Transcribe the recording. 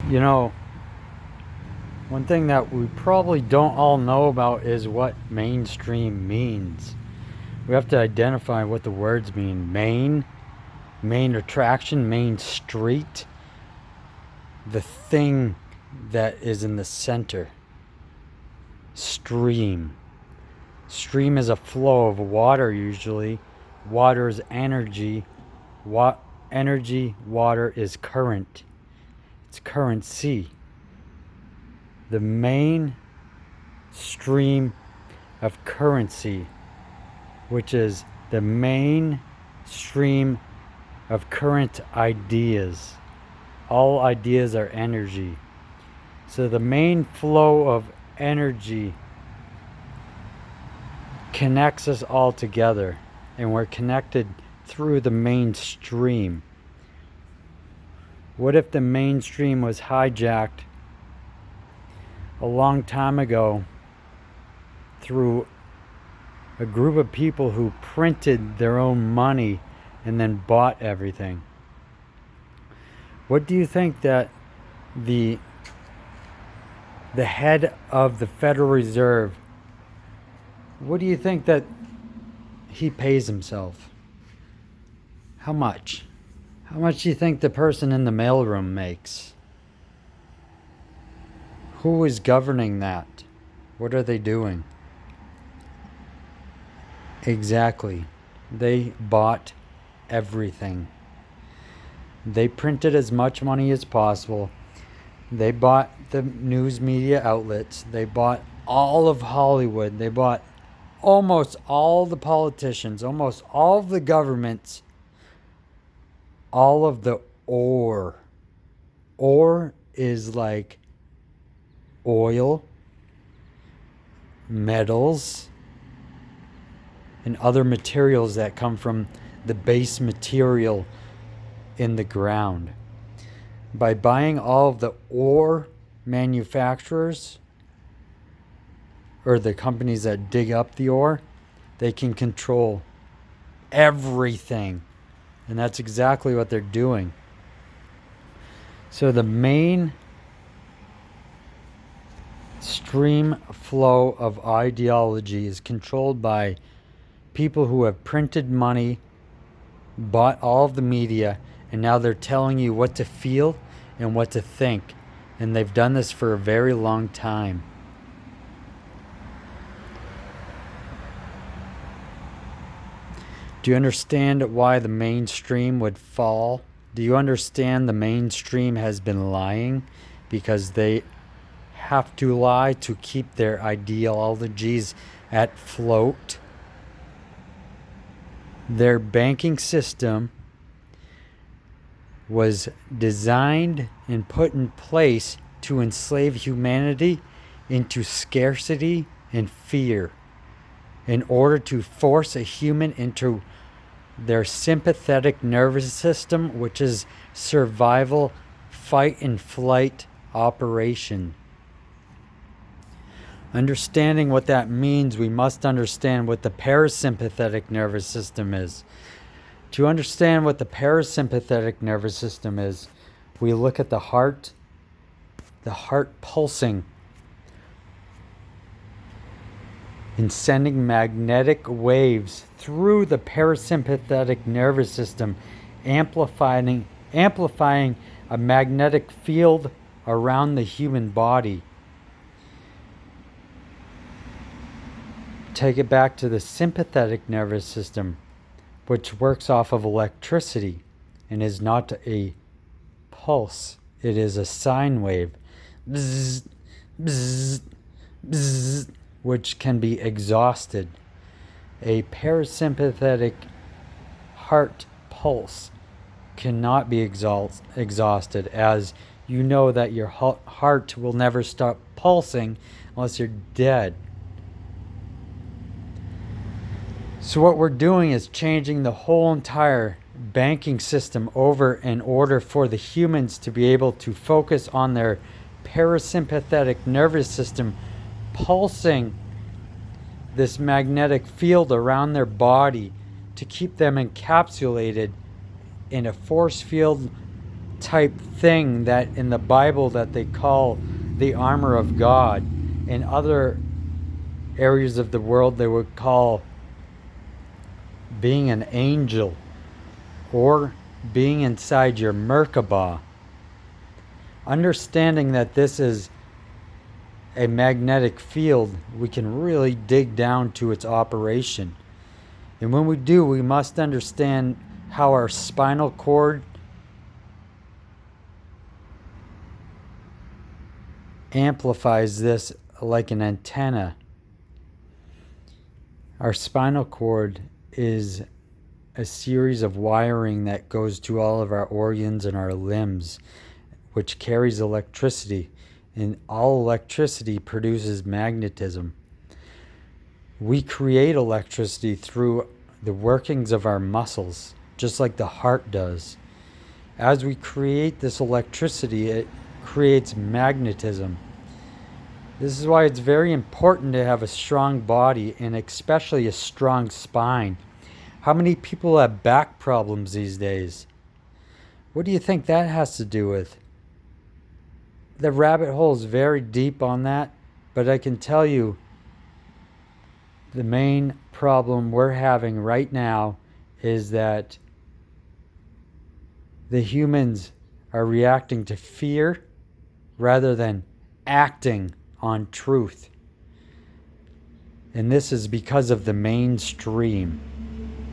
You know, one thing that we probably don't all know about is what mainstream means. We have to identify what the words mean. Main attraction, main street, the thing that is in the center. Stream. Stream is a flow of water usually. Water is energy. Energy, water is current. It's currency. The main stream of currency, which is the main stream of current ideas. All ideas are energy. So the main flow of energy connects us all together, and we're connected through the mainstream. What if the mainstream was hijacked a long time ago through a group of people who printed their own money and then bought everything? What do you think that the head of the Federal Reserve, what do you think that he pays himself? How much? How much do you think the person in the mailroom makes? Who is governing that? What are they doing? Exactly. They bought everything. They printed as much money as possible. They bought the news media outlets. They bought all of Hollywood. They bought almost all the politicians, almost all of the governments, all of the ore. Ore is like oil, metals, and other materials that come from the base material in the ground. By buying all of the ore manufacturers or the companies that dig up the ore, they can control everything. And that's exactly what they're doing. So the main stream flow of ideology is controlled by people who have printed money, bought all of the media, and now they're telling you what to feel and what to think. And they've done this for a very long time. Do you understand why the mainstream would fall? Do you understand the mainstream has been lying because they have to lie to keep their ideologies at float? Their banking system was designed and put in place to enslave humanity into scarcity and fear in order to force a human into their sympathetic nervous system, which is survival, fight and flight operation. Understanding what that means, we must understand what the parasympathetic nervous system is. To understand what the parasympathetic nervous system is, we look at the heart pulsing and sending magnetic waves through the parasympathetic nervous system, amplifying a magnetic field around the human body. Take it back to the sympathetic nervous system, which works off of electricity and is not a pulse. It is a sine wave, bzz, bzz, bzz, which can be exhausted. A parasympathetic heart pulse cannot be exhausted, as you know that your heart will never stop pulsing unless you're dead. So what we're doing is changing the whole entire banking system over in order for the humans to be able to focus on their parasympathetic nervous system pulsing this magnetic field around their body to keep them encapsulated in a force field type thing that in the Bible that they call the armor of God. In other areas of the world they would call being an angel or being inside your Merkabah. Understanding that this is a magnetic field, we can really dig down to its operation. And when we do, we must understand how our spinal cord amplifies this like an antenna. Our spinal cord is a series of wiring that goes to all of our organs and our limbs, which carries electricity, and all electricity produces magnetism. We create electricity through the workings of our muscles, just like the heart does. As we create this electricity, it creates magnetism. This is why it's very important to have a strong body and especially a strong spine. How many people have back problems these days? What do you think that has to do with? The rabbit hole is very deep on that, but I can tell you the main problem we're having right now is that the humans are reacting to fear rather than acting on truth. And this is because of the mainstream.